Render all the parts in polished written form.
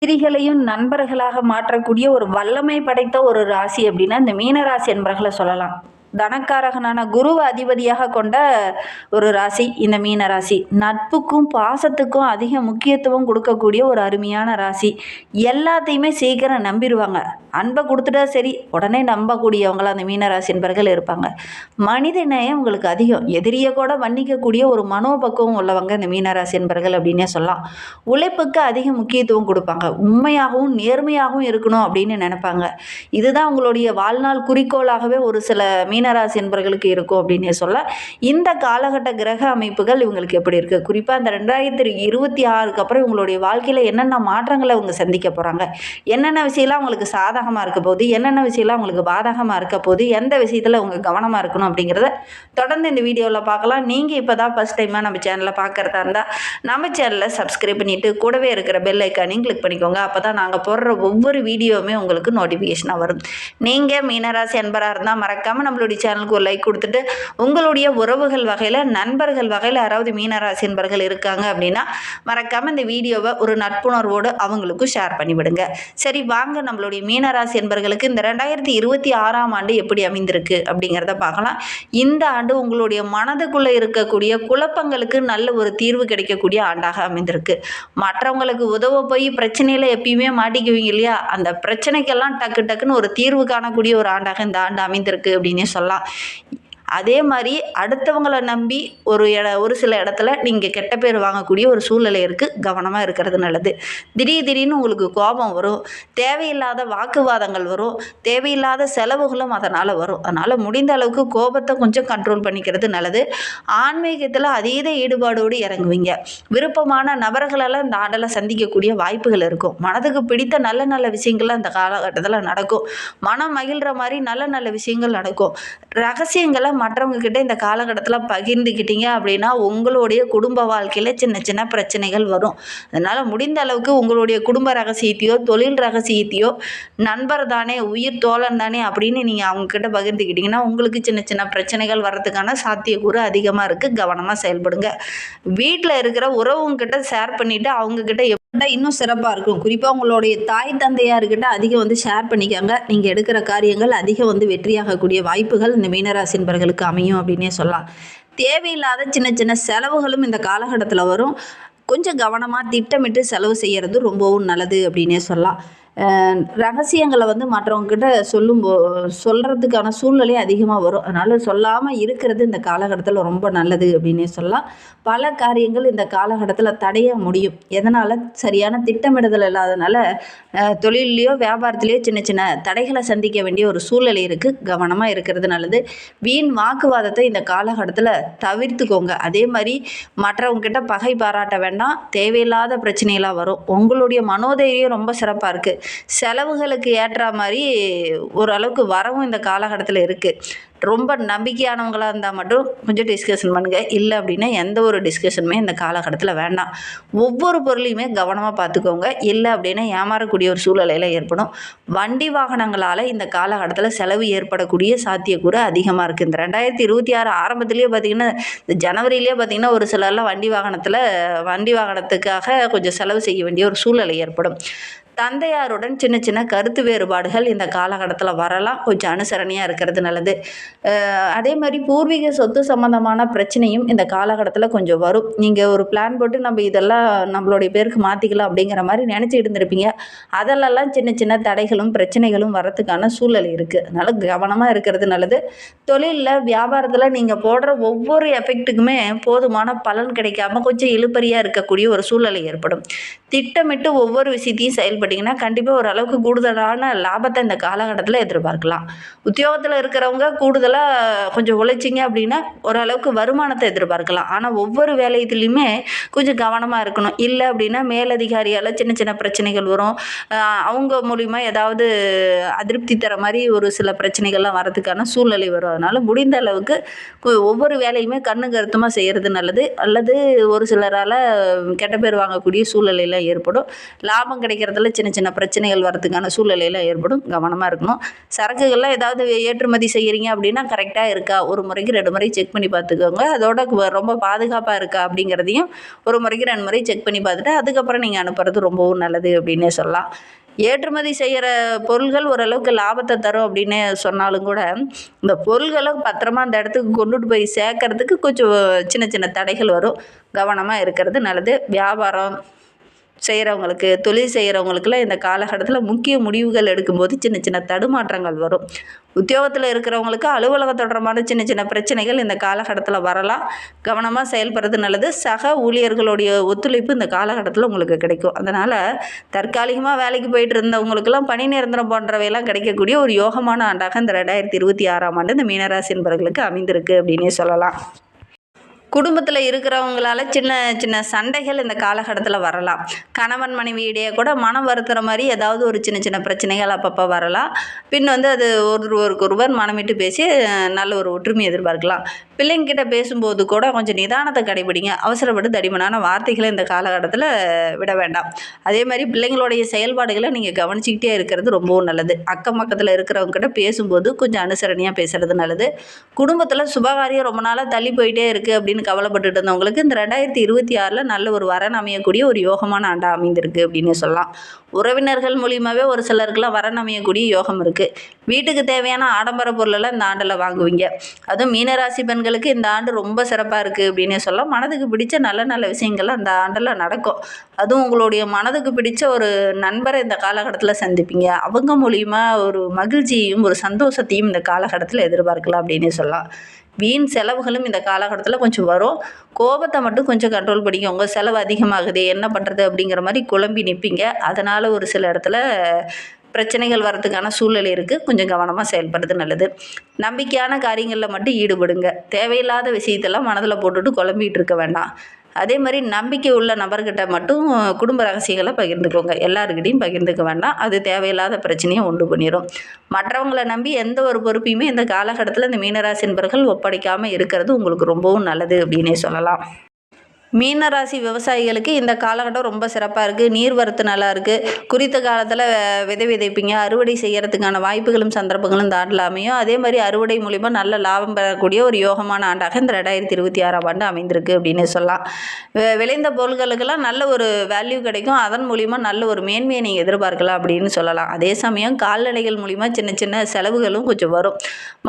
எதிரிகளையும் நண்பர்களாக மாற்றக்கூடிய ஒரு வல்லமை படைத்த ஒரு ராசி அப்படின்னா இந்த மீனராசி என்பர்களை சொல்லலாம். தனக்காரகனான குருவை அதிபதியாக கொண்ட ஒரு ராசி இந்த மீன ராசி. நட்புக்கும் பாசத்துக்கும் அதிக முக்கியத்துவம் கொடுக்கக்கூடிய ஒரு அருமையான ராசி. எல்லாத்தையுமே சீக்கிரம் நம்பிடுவாங்க. அன்பை கொடுத்துட்டா சரி உடனே நம்பக்கூடியவங்கள அந்த மீனராசி என்பர்கள் இருப்பாங்க. மனித நேயம் உங்களுக்கு அதிகம். எதிரியை கூட மன்னிக்கக்கூடிய ஒரு மனோபக்குவம் உள்ளவங்க இந்த மீனராசி என்பர்கள் அப்படின்னே சொல்லலாம். உழைப்புக்கு அதிக முக்கியத்துவம் கொடுப்பாங்க. உண்மையாகவும் நேர்மையாகவும் இருக்கணும் அப்படின்னு நினைப்பாங்க. இதுதான் உங்களுடைய வாழ்நாள் குறிக்கோளாகவே ஒரு சில மீனராசி என்பர்களுக்கு இருக்கும் அப்படின்னே சொல்ல. இந்த காலகட்ட கிரக அமைப்புகள் இவங்களுக்கு எப்படி இருக்குது, குறிப்பாக இந்த 2026க்கு அப்புறம் இவங்களுடைய வாழ்க்கையில் என்னென்ன மாற்றங்களை இவங்க சந்திக்க போகிறாங்க, என்னென்ன விஷயம்லாம் அவங்களுக்கு சாதகமாக இருக்க போகுது, என்னென்ன விஷயம்லாம் அவங்களுக்கு பாதகமாக இருக்க போகுது, எந்த விஷயத்தில் அவங்க கவனமாக இருக்கணும் அப்படிங்கிறத தொடர்ந்து இந்த வீடியோவில் பார்க்கலாம். நீங்கள் இப்போ தான் ஃபஸ்ட் டைமாக நம்ம சேனலை பார்க்குறதா இருந்தால் நம்ம சேனலை சப்ஸ்கிரைப் பண்ணிவிட்டு கூடவே இருக்கிற பெல் ஐக்கானையும் கிளிக் பண்ணிக்கோங்க. அப்போ தான் நாங்கள் போடுற ஒவ்வொரு வீடியோவுமே உங்களுக்கு நோட்டிஃபிகேஷனாக வரும். நீங்கள் மீனராசி அன்பராக இருந்தால் மறக்காமல் நம்மளுடைய சேனலுக்கு ஒரு லைக் கொடுத்துட்டு உங்களுடைய உறவுகள் வகையில் நண்பர்கள் வகையில் யாராவது மீனராசி என்பர்கள் இருக்காங்க அப்படின்னா மறக்காமல் இந்த வீடியோவை ஒரு நட்புணர்வோடு அவங்களுக்கும் ஷேர் பண்ணிவிடுங்க. சரி, வாங்க நம்மளுடைய மீனராசி என்பர்களுக்கு இந்த 2026ஆம் ஆண்டு எப்படி அமைந்திருக்கு அப்படிங்கிறத பார்க்கலாம். இந்த ஆண்டு உங்களுடைய மனதுக்குள்ளே இருக்கக்கூடிய குழப்பங்களுக்கு நல்ல ஒரு தீர்வு கிடைக்கக்கூடிய ஆண்டாக அமைந்திருக்கு. மற்றவங்களுக்கு உதவ போய் பிரச்சனையில் எப்பயுமே மாட்டிக்குவீங்க இல்லையா, அந்த பிரச்சனைக்கெல்லாம் டக்கு டக்குன்னு ஒரு தீர்வு காணக்கூடிய ஒரு ஆண்டாக இந்த ஆண்டு அமைந்திருக்கு அப்படின்னே சொல்லலாம். அதே மாதிரி அடுத்தவங்களை நம்பி ஒரு சில இடத்துல நீங்கள் கெட்ட பேர் வாங்கக்கூடிய ஒரு சூழ்நிலை இருக்குது. கவனமாக இருக்கிறது நல்லது. திடீர்னு உங்களுக்கு கோபம் வரும், தேவையில்லாத வாக்குவாதங்கள் வரும், தேவையில்லாத செலவுகளும் அதனால் வரும். அதனால் முடிந்த அளவுக்கு கோபத்தை கொஞ்சம் கண்ட்ரோல் பண்ணிக்கிறது நல்லது. ஆன்மீகத்தில் அதீத ஈடுபாடோடு இறங்குவீங்க. விருப்பமான நபர்களெல்லாம் இந்த ஆண்டில் சந்திக்கக்கூடிய வாய்ப்புகள் இருக்கும். மனதுக்கு பிடித்த நல்ல நல்ல விஷயங்கள் அந்த காலகட்டத்தில் நடக்கும். மனம் மகிழ்கிற மாதிரி நல்ல நல்ல விஷயங்கள் நடக்கும். ரகசியங்களை மற்றவங்க கிட்ட இந்த காலகட்டத்தில் பகிர்ந்துக்கிட்டீங்க அப்படின்னா உங்களுடைய குடும்ப வாழ்க்கையில் சின்ன சின்ன பிரச்சனைகள் வரும். அதனால் முடிந்த அளவுக்கு உங்களுடைய குடும்ப ரகசியத்தையோ தொழில் ரகசியத்தையோ நண்பர் தானே, உயிர் தோழன் தானே அப்படின்னு நீங்கள் அவங்கக்கிட்ட பகிர்ந்துக்கிட்டிங்கன்னா உங்களுக்கு சின்ன சின்ன பிரச்சனைகள் வர்றதுக்கான சாத்தியக்கூறு அதிகமாக இருக்குது. கவனமாக செயல்படுங்க. வீட்டில் இருக்கிற உறவுங்கிட்ட ஷேர் பண்ணிவிட்டு அவங்கக்கிட்ட இன்னும் சிறப்பாக இருக்கும். குறிப்பாக உங்களுடைய தாய் தந்தையார்கிட்ட அதிகம் ஷேர் பண்ணிக்காங்க. நீங்கள் எடுக்கிற காரியங்கள் அதிகம் வெற்றியாகக்கூடிய வாய்ப்புகள் இந்த மீனராசி என்பர்களுக்கு அமையும் அப்படின்னே சொல்லலாம். தேவையில்லாத சின்ன சின்ன செலவுகளும் இந்த காலகட்டத்தில் வரும். கொஞ்சம் கவனமாக திட்டமிட்டு செலவு செய்கிறது ரொம்பவும் நல்லது அப்படின்னே சொல்லலாம். ரகசியங்களை மற்றவங்கக்கிட்ட சொல்கிறதுக்கான சூழ்நிலை அதிகமாக வரும். அதனால் சொல்லாமல் இருக்கிறது இந்த காலகட்டத்தில் ரொம்ப நல்லது அப்படின்னே சொல்லலாம். பல காரியங்கள் இந்த காலகட்டத்தில் தடைய முடியும். எதனால், சரியான திட்டமிடுதல் இல்லாதனால தொழிலையோ வியாபாரத்திலையோ சின்ன சின்ன தடைகளை சந்திக்க வேண்டிய ஒரு சூழ்நிலை இருக்குது. கவனமாக இருக்கிறது நல்லது. வீண் வாக்குவாதத்தை இந்த காலகட்டத்தில் தவிர்த்துக்கோங்க. அதே மாதிரி மற்றவங்கக்கிட்ட பகை பாராட்ட வேண்டாம். தேவையில்லாத பிரச்சனைகளாக வரும். உங்களுடைய மனோதைரியம் ரொம்ப சிறப்பாக இருக்குது. செலவுகளுக்கு ஏற்ற மாதிரி ஓரளவுக்கு வரவும் இந்த காலகட்டத்தில் இருக்குது. ரொம்ப நம்பிக்கையானவங்களாக இருந்தால் மட்டும் கொஞ்சம் டிஸ்கஷன் பண்ணுங்கள். இல்லை அப்படின்னா எந்த ஒரு டிஸ்கஷனுமே இந்த காலகட்டத்தில் வேண்டாம். ஒவ்வொரு பொருளையுமே கவனமாக பார்த்துக்கோங்க. இல்லை அப்படின்னா ஏமாறக்கூடிய ஒரு சூழ்நிலையில் ஏற்படும். வண்டி வாகனங்களால் இந்த காலகட்டத்தில் செலவு ஏற்படக்கூடிய சாத்தியக்கூறு அதிகமாக இருக்குது. இந்த 2026 ஆரம்பத்துலேயே பார்த்திங்கன்னா, இந்த ஜனவரியிலே பார்த்திங்கன்னா ஒரு சிலர்லாம் வண்டி வாகனத்துக்காக கொஞ்சம் செலவு செய்ய வேண்டிய ஒரு சூழ்நிலை ஏற்படும். தந்தையாருடன் சின்ன சின்ன கருத்து வேறுபாடுகள் இந்த காலகட்டத்தில் வரலாம். கொஞ்சம் அனுசரணையாக இருக்கிறது நல்லது. அதே மாதிரி பூர்வீக சொத்து சம்மந்தமான பிரச்சனையும் இந்த காலகட்டத்தில் கொஞ்சம் வரும். நீங்கள் ஒரு பிளான் போட்டு நம்ம இதெல்லாம் நம்மளுடைய பேருக்கு மாற்றிக்கலாம் அப்படிங்கிற மாதிரி நினச்சிக்கிட்டு இருந்திருப்பீங்க. அதெல்லாம் சின்ன சின்ன தடைகளும் பிரச்சனைகளும் வரத்துக்கான சூழ்நிலை இருக்குது. அதனால் கவனமாக இருக்கிறது நல்லது. தொழிலில் வியாபாரத்தில் நீங்கள் போடுற ஒவ்வொரு எஃபெக்ட்டுக்குமே போதுமான பலன் கிடைக்காம கொஞ்சம் இழுபறியாக இருக்கக்கூடிய ஒரு சூழ்நிலை ஏற்படும். திட்டமிட்டு ஒவ்வொரு விஷயத்தையும் செயல்பட்டிங்கன்னா கண்டிப்பாக ஓரளவுக்கு கூடுதலான லாபத்தை இந்த காலகட்டத்தில் எதிர்பார்க்கலாம். உத்தியோகத்தில் இருக்கிறவங்க கூடுதலாக கொஞ்சம் உழைச்சிங்க அப்படின்னா ஓரளவுக்கு வருமானத்தை எதிர்பார்க்கலாம். ஆனால் ஒவ்வொரு வேலையிலையுமே கொஞ்சம் கவனமாக இருக்கணும். இல்லை அப்படின்னா மேலதிகாரியால் சின்ன சின்ன பிரச்சனைகள் வரும். அவங்க மூலிமா ஏதாவது அதிருப்தி தர மாதிரி ஒரு சில பிரச்சனைகள்லாம் வரதுக்கான சூழ்நிலை வரும். அதனால் முடிந்த அளவுக்கு ஒவ்வொரு வேலையுமே கண்ணு கருத்துமாக செய்கிறது நல்லது. அல்லது ஒரு சிலரால் கெட்ட பேர் வாங்கக்கூடிய சூழ்நிலையில் ஏற்படும். லாபம் கிடைக்கிறதுல சின்ன சின்ன பிரச்சனைகள் வரதுக்கான சூழ்நிலையெல்லாம் ஏற்படும். கவனமாக இருக்கணும். சரக்குகள்லாம் ஏதாவது ஏற்றுமதி செய்கிறீங்க அப்படின்னா கரெக்டாக இருக்கா, ஒரு முறைக்கு 2 முறை செக் பண்ணி பார்த்துக்கோங்க. அதோட ரொம்ப பாதுகாப்பாக இருக்கா அப்படிங்கிறதையும் ஒரு முறைக்கு 2 முறை செக் பண்ணி பார்த்துட்டு அதுக்கப்புறம் நீங்கள் அனுப்புறது ரொம்பவும் நல்லது அப்படின்னே சொல்லலாம். ஏற்றுமதி செய்கிற பொருள்கள் ஓரளவுக்கு லாபத்தை தரும் அப்படின்னு சொன்னாலும் கூட, இந்த பொருள்களை பத்திரமா அந்த இடத்துக்கு கொண்டுட்டு போய் சேர்க்கறதுக்கு கொஞ்சம் சின்ன சின்ன தடைகள் வரும். கவனமாக இருக்கிறது நல்லது. வியாபாரம் செய்கிறவங்களுக்கு, தொழில் செய்கிறவங்களுக்குலாம் இந்த காலகட்டத்தில் முக்கிய முடிவுகள் எடுக்கும்போது சின்ன சின்ன தடுமாற்றங்கள் வரும். உத்தியோகத்தில் இருக்கிறவங்களுக்கு அலுவலக தொடர்பான சின்ன சின்ன பிரச்சனைகள் இந்த காலகட்டத்தில் வரலாம். கவனமாக செயல்படுறது நல்லது. சக ஊழியர்களுடைய ஒத்துழைப்பு இந்த காலகட்டத்தில் உங்களுக்கு கிடைக்கும். அதனால் தற்காலிகமாக வேலைக்கு போயிட்டு இருந்தவங்களுக்கெல்லாம் பணி நிரந்தரம் போன்றவையெல்லாம் கிடைக்கக்கூடிய ஒரு யோகமான ஆண்டாக இந்த 2026ஆம் ஆண்டு இந்த மீனராசி என்பவர்களுக்கு அமைந்திருக்கு அப்படின்னே சொல்லலாம். குடும்பத்தில் இருக்கிறவங்களால சின்ன சின்ன சண்டைகள் இந்த காலகட்டத்தில் வரலாம். கணவன் மனைவி இடையே கூட மனம் வருத்துகிற மாதிரி ஏதாவது ஒரு சின்ன சின்ன பிரச்சனைகள் அப்பப்போ வரலாம். பின் அது ஒருவருக்கொருவர் மனமிட்டு பேசி நல்ல ஒரு ஒற்றுமை எதிர்பார்க்கலாம். பிள்ளைங்கிட்ட பேசும்போது கூட கொஞ்சம் நிதானத்தை கடைபிடிங்க. அவசரப்பட்டு தடிமனான வார்த்தைகளை இந்த காலகட்டத்தில் விட வேண்டாம். அதே மாதிரி பிள்ளைங்களுடைய செயல்பாடுகளை நீங்கள் கவனிச்சிக்கிட்டே இருக்கிறது ரொம்பவும் நல்லது. அக்கம் பக்கத்தில் இருக்கிறவங்ககிட்ட பேசும்போது கொஞ்சம் அனுசரணையாக பேசுகிறது நல்லது. குடும்பத்தில் சுபகாரியம் ரொம்ப நாளாக தள்ளி போயிட்டே இருக்குது அப்படின்னு கவலைப்பட்டுட்டு இருந்தவங்களுக்கு இந்த 2026 நல்ல ஒரு வரன் அமையக்கூடிய ஒரு யோகமான ஆண்டாக அமைந்திருக்கு அப்படின்னு சொல்லலாம். உறவினர்கள் மூலியமாகவே ஒரு சிலருக்குலாம் வரன் அமையக்கூடிய யோகம் இருக்குது. வீட்டுக்கு தேவையான ஆடம்பர பொருளெல்லாம் இந்த ஆண்டில் வாங்குவீங்க. அதுவும் மீனராசி பெண்களுக்கு இந்த ஆண்டு ரொம்ப சிறப்பாக இருக்குது அப்படின்னே சொல்லலாம். மனதுக்கு பிடிச்ச நல்ல நல்ல விஷயங்கள்லாம் இந்த ஆண்டில் நடக்கும். அதுவும் உங்களுடைய மனதுக்கு பிடிச்ச ஒரு நண்பரை இந்த காலகட்டத்தில் சந்திப்பீங்க. அவங்க மூலியமா ஒரு மகிழ்ச்சியையும் ஒரு சந்தோஷத்தையும் இந்த காலகட்டத்தில் எதிர்பார்க்கலாம் அப்படின்னே சொல்லலாம். வீண் செலவுகளும் இந்த காலகட்டத்தில் கொஞ்சம் வரும். கோபத்தை மட்டும் கொஞ்சம் கண்ட்ரோல் பண்ணிக்கோங்க. செலவு அதிகமாகுது என்ன பண்ணுறது அப்படிங்கிற மாதிரி குழம்பி நிற்பீங்க. அதனால் ஒரு சில இடத்துல பிரச்சனைகள் வரதுக்கான சூழ்நிலை இருக்குது. கொஞ்சம் கவனமாக செயல்படுறது நல்லது. நம்பிக்கையான காரியங்களில் மட்டும் ஈடுபடுங்க. தேவையில்லாத விஷயத்தெல்லாம் மனதில் போட்டுட்டு குழம்பிகிட்டு இருக்க வேண்டாம். அதே மாதிரி நம்பிக்கை உள்ள நபர்கிட்ட மட்டும் குடும்ப ரகசியங்களை பகிர்ந்துக்கோங்க. எல்லாருக்கிட்டையும் பகிர்ந்துக்க வேண்டாம். அது தேவையில்லாத பிரச்சனையை உண்டு பண்ணிடும். மற்றவங்களை நம்பி எந்த ஒரு பொறுப்பையுமே இந்த காலகட்டத்தில் இந்த மீனராசி என்பவர்கள் ஒப்படைக்காமல் இருக்கிறது உங்களுக்கு ரொம்பவும் நல்லது அப்படின்னே சொல்லலாம். மீனராசி விவசாயிகளுக்கு இந்த காலகட்டம் ரொம்ப சிறப்பாக இருக்குது. நீர்வரத்து நல்லா இருக்குது. குறித்த காலத்தில் விதை விதைப்பீங்க. அறுவடை செய்கிறதுக்கான வாய்ப்புகளும் சந்தர்ப்பங்களும் இந்த ஆண்டில் அமையும். அதே மாதிரி அறுவடை மூலிமா நல்ல லாபம் பெறக்கூடிய ஒரு யோகமான ஆண்டாக இந்த 2026ஆம் ஆண்டு அமைந்திருக்கு அப்படின்னு சொல்லலாம். விளைந்த பொருள்களுக்கெல்லாம் நல்ல ஒரு வேல்யூ கிடைக்கும். அதன் மூலிமா நல்ல ஒரு மேன்மையை நீங்கள் எதிர்பார்க்கலாம் அப்படின்னு சொல்லலாம். அதே சமயம் கால்நடைகள் மூலிமா சின்ன சின்ன செலவுகளும் கொஞ்சம் வரும்.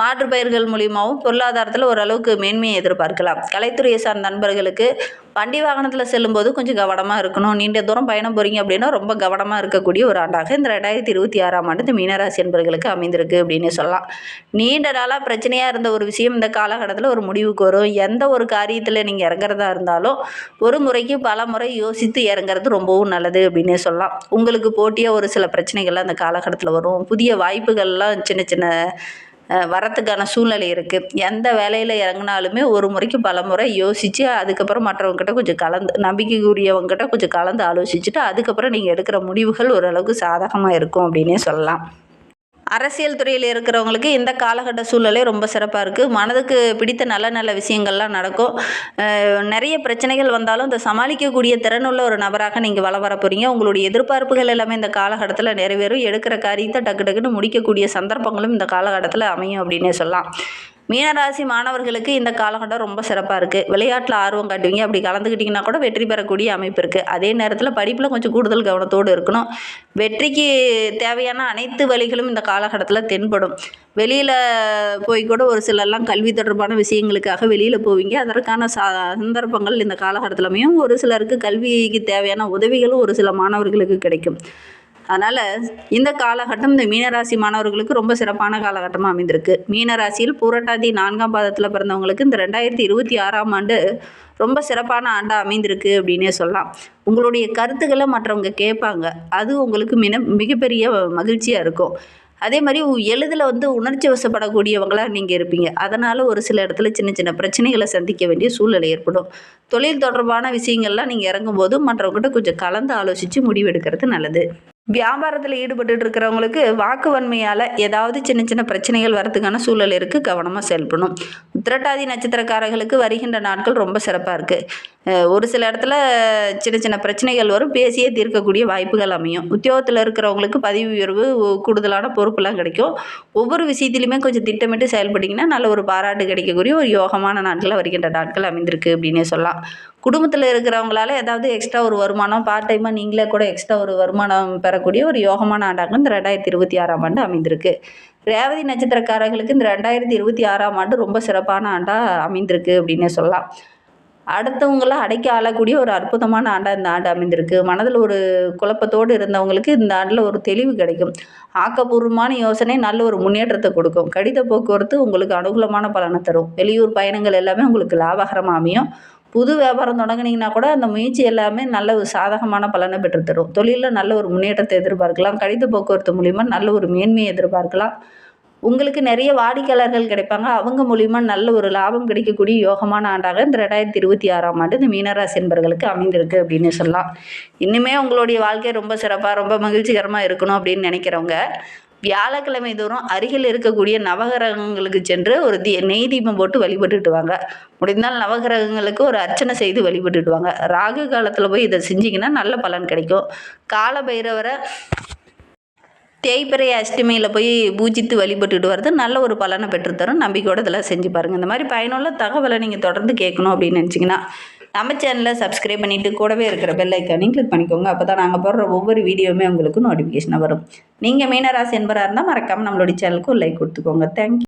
மாற்று பயிர்கள் மூலிமாவும் பொருளாதாரத்தில் ஓரளவுக்கு மேன்மையை எதிர்பார்க்கலாம். கலைத்துறையை சார்ந்த நண்பர்களுக்கு வண்டி வாகனத்தில் செல்லும்போது கொஞ்சம் கவனமாக இருக்கணும். நீண்ட தூரம் பயணம் போகிறீங்க அப்படின்னா ரொம்ப கவனமாக இருக்கக்கூடிய ஒரு ஆண்டாக இந்த 2026ஆம் ஆண்டு இந்த மீனராசி என்பவர்களுக்கு அமைந்திருக்கு அப்படின்னு சொல்லலாம். நீண்ட நாளாக பிரச்சனையாக இருந்த ஒரு விஷயம் இந்த காலகட்டத்தில் ஒரு முடிவுக்கு வரும். எந்த ஒரு காரியத்தில் நீங்கள் இறங்குறதா இருந்தாலும் ஒரு முறைக்கு பல முறை யோசித்து இறங்குறது ரொம்பவும் நல்லது அப்படின்னே சொல்லலாம். உங்களுக்கு போட்டியாக ஒரு சில பிரச்சனைகள்லாம் அந்த காலகட்டத்தில் வரும். புதிய வாய்ப்புகள்லாம் சின்ன சின்ன வரத்துக்கான சூழ்நிலை இருக்குது. எந்த வேலையில் இறங்கினாலுமே ஒரு முறைக்கு பல முறை யோசித்து அதுக்கப்புறம் மற்றவங்ககிட்ட கொஞ்சம் நம்பிக்கைக்குரியவங்ககிட்ட கொஞ்சம் கலந்து ஆலோசிச்சுட்டு அதுக்கப்புறம் நீங்கள் எடுக்கிற முடிவுகள் ஓரளவுக்கு சாதகமாக இருக்கும் அப்படின்னே சொல்லலாம். அரசியல் துறையில் இருக்கிறவங்களுக்கு இந்த காலகட்ட சூழ்நிலை ரொம்ப சிறப்பாக இருக்குது. மனதுக்கு பிடித்த நல்ல நல்ல விஷயங்கள்லாம் நடக்கும். நிறைய பிரச்சனைகள் வந்தாலும் இந்த சமாளிக்கக்கூடிய திறனுள்ள ஒரு நபராக நீங்கள் வர போகிறீங்க. உங்களுடைய எதிர்பார்ப்புகள் எல்லாமே இந்த காலகட்டத்தில் நிறைவேறும். எடுக்கிற காரியத்தை டக்கு டக்குன்னு முடிக்கக்கூடிய சந்தர்ப்பங்களும் இந்த காலகட்டத்தில் அமையும் அப்படின்னே சொல்லலாம். மீனராசி மாணவர்களுக்கு இந்த காலகட்டம் ரொம்ப சிறப்பாக இருக்குது. விளையாட்டில் ஆர்வம் காட்டுவீங்க. அப்படி கலந்துக்கிட்டிங்கன்னா கூட வெற்றி பெறக்கூடிய அமைப்பு இருக்குது. அதே நேரத்தில் படிப்பில் கொஞ்சம் கூடுதல் கவனத்தோடு இருக்கணும். வெற்றிக்கு தேவையான அனைத்து வழிகளும் இந்த காலகட்டத்தில் தென்படும். வெளியில் போய் கூட ஒரு சிலர்லாம் கல்வி தொடர்பான விஷயங்களுக்காக வெளியில் போவீங்க. அதற்கான சந்தர்ப்பங்கள் இந்த காலகட்டத்திலுமே ஒரு சிலருக்கு கல்விக்கு தேவையான உதவிகளும் ஒரு சில மாணவர்களுக்கு கிடைக்கும். அதனால் இந்த காலகட்டம் இந்த மீனராசி மாணவர்களுக்கு ரொம்ப சிறப்பான காலகட்டமாக அமைந்திருக்கு. மீனராசியில் பூரட்டாதி 4ஆம் பாதத்தில் பிறந்தவங்களுக்கு இந்த 2026ஆம் ஆண்டு ரொம்ப சிறப்பான ஆண்டாக அமைந்திருக்கு அப்படின்னே சொல்லலாம். உங்களுடைய கருத்துக்களை மற்றவங்க கேட்பாங்க. அது உங்களுக்கு மிகப்பெரிய மகிழ்ச்சியாக இருக்கும். அதே மாதிரி எளிதில் உணர்ச்சி வசப்படக்கூடியவங்களாக நீங்கள் இருப்பீங்க. அதனால் ஒரு சில இடத்துல சின்ன சின்ன பிரச்சனைகளை சந்திக்க வேண்டிய சூழ்நிலை ஏற்படும். தொழில் தொடர்பான விஷயங்கள்லாம் நீங்கள் இறங்கும்போது மற்றவங்ககிட்ட கொஞ்சம் கலந்து ஆலோசித்து முடிவெடுக்கிறது நல்லது. வியாபாரத்தில் ஈடுபட்டுட்டு இருக்கிறவங்களுக்கு வாக்கு வன்மையால் ஏதாவது சின்ன சின்ன பிரச்சனைகள் வரதுக்கான சூழல் இருக்குது. கவனமாக செயல்படணும். உத்திரட்டாதி நட்சத்திரக்காரர்களுக்கு வருகின்ற நாட்கள் ரொம்ப சிறப்பாக இருக்குது. ஒரு சில இடத்துல சின்ன சின்ன பிரச்சனைகள் வரும், பேசியே தீர்க்கக்கூடிய வாய்ப்புகள் அமையும். உத்தியோகத்தில் இருக்கிறவங்களுக்கு பதவி உயர்வு, கூடுதலான பொறுப்புலாம் கிடைக்கும். ஒவ்வொரு விஷயத்திலையுமே கொஞ்சம் திட்டமிட்டு செயல்பட்டிங்கன்னா நல்ல ஒரு பாராட்டு கிடைக்கக்கூடிய ஒரு யோகமான நாட்களாக வருகின்ற நாட்கள் அமைந்திருக்கு அப்படின்னே சொல்லலாம். குடும்பத்தில் இருக்கிறவங்களால ஏதாவது எக்ஸ்ட்ரா ஒரு வருமானம், பார்ட் டைமாக நீங்களே கூட எக்ஸ்ட்ரா ஒரு வருமானம் பெறக்கூடிய ஒரு யோகமான ஆண்டாக இந்த 2026ஆம் ஆண்டு அமைந்திருக்கு. ரேவதி நட்சத்திரக்காரர்களுக்கு இந்த 2026ஆம் ஆண்டு ரொம்ப சிறப்பான ஆண்டாக அமைந்திருக்கு அப்படின்னே சொல்லலாம். அடுத்தவங்கள அடக்கி ஆளக்கூடிய ஒரு அற்புதமான ஆண்டாக இந்த ஆண்டு அமைந்திருக்கு. மனதில் ஒரு குழப்பத்தோடு இருந்தவங்களுக்கு இந்த ஆண்டில் ஒரு தெளிவு கிடைக்கும். ஆக்கப்பூர்வமான யோசனை நல்ல ஒரு முன்னேற்றத்தை கொடுக்கும். கடித போக்குவரத்து உங்களுக்கு அனுகூலமான பலனை தரும். வெளியூர் பயணங்கள் எல்லாமே உங்களுக்கு லாபகரமாக அமையும். புது வியாபாரம் தொடங்குனீங்கன்னா கூட அந்த முயற்சி எல்லாமே நல்ல ஒரு சாதகமான பலனை பெற்றுத்தரும். தொழிலில் நல்ல ஒரு முன்னேற்றத்தை எதிர்பார்க்கலாம். கடித போக்குவரத்து மூலிமா நல்ல ஒரு மேன்மையை எதிர்பார்க்கலாம். உங்களுக்கு நிறைய வாடிக்கையாளர்கள் கிடைப்பாங்க. அவங்க மூலிமா நல்ல ஒரு லாபம் கிடைக்கக்கூடிய யோகமான ஆண்டாக இந்த 2026ஆம் ஆண்டு இந்த மீனராசி என்பவர்களுக்கு அமைந்திருக்கு அப்படின்னு சொல்லலாம். இன்னுமே உங்களுடைய வாழ்க்கை ரொம்ப சிறப்பாக, ரொம்ப மகிழ்ச்சிகரமாக இருக்கணும் அப்படின்னு நினைக்கிறவங்க, வியாழக்கிழமை தோறும் அருகில் இருக்கக்கூடிய நவகிரகங்களுக்கு சென்று ஒரு நெய் தீபம் போட்டு வழிபட்டுட்டு வாங்க. முடிந்தால் நவகிரகங்களுக்கு ஒரு அர்ச்சனை செய்து வழிபட்டுட்டு வாங்க. ராகு காலத்தில் போய் இதை செஞ்சிங்கன்னா நல்ல பலன் கிடைக்கும். கால பைரவரை தேய்பிறை அஷ்டமியில் போய் பூஜித்து வழிபட்டுட்டு வர்றது நல்ல ஒரு பலனை பெற்றுத்தரும். நம்பிக்கையோடு இதெல்லாம் செஞ்சு பாருங்கள். இந்த மாதிரி பயனுள்ள தகவலை நீங்கள் தொடர்ந்து கேட்கணும் அப்படின்னு நினச்சிங்கன்னா நம்ம சேனலை சப்ஸ்கிரைப் பண்ணிவிட்டு கூடவே இருக்கிற பெல் ஐக்கானையும் கிளிக் பண்ணிக்கோங்க. அப்போ தான் நாங்கள் போடுற ஒவ்வொரு வீடியோவுமே உங்களுக்கு நோட்டிஃபிகேஷனாக வரும். நீங்கள் மீனராசி என்பவராக இருந்தால் மறக்காமல் நம்மளுடைய சேனலுக்கு ஒரு லைக் கொடுத்துக்கோங்க. தேங்க்யூ.